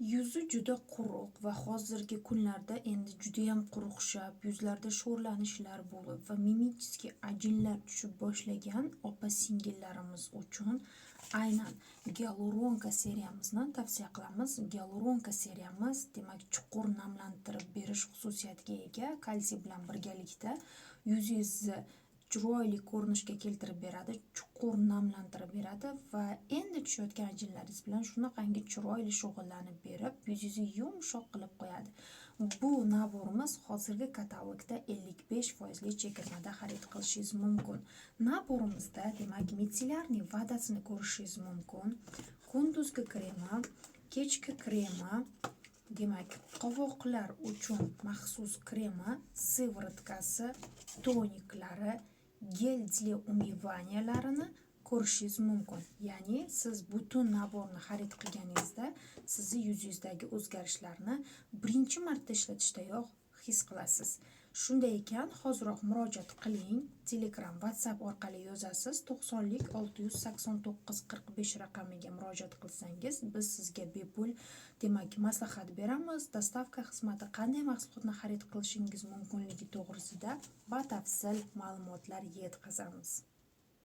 Yuzi juda quruq va hozirgi kunlarda endi judayam quruqshab, yuzlarda sho'rlanishlar bo'lib va mimический ajinlar tushib boshlagan opa-singillarimiz uchun aynan gialuronka seriyamizni tavsiya qilamiz. Gialuronka seriyamiz demak chuqur namlantirib berish xususiyatiga ega, kalsiy bilan birgalikda yuzingizni chiroyli ko'rinishga keltirib beradi, chuqur namlantirib beradi va endi tushayotgan ajinlaringiz bilan shunaqangi chiroyli shug'ullanib berib, yuzingizni yumshoq qilib qo'yadi. Bu naborimiz hozirgi katalogda 55% chegirmada xarid qilishingiz mumkin. Naborimizda demak mitsillarning vadasini ko'rishingiz mumkin. Kunduzgi krema, kechki krema, demak qovoqlar uchun maxsus krema, sivorotkasi, toniklari, gel umivanyalarini ko'rishingiz mumkin. Ya'ni siz butun naborni xarid qilganingizda sizni yuzingizdagi o'zgarishlarni birinchi marta ishlatishdayoq his qilasiz. Shunday ekan, hoziroq murojaat qiling. Telegram, WhatsApp orqali yozasiz. 90lik 689 45 raqamiga murojaat qilsangiz, biz sizga bepul demak maslahat beramiz. Dostavka xizmati qanday mahsulotni xarid qilishingiz mumkinligi to'g'risida batafsil ma'lumotlar yetkazamiz.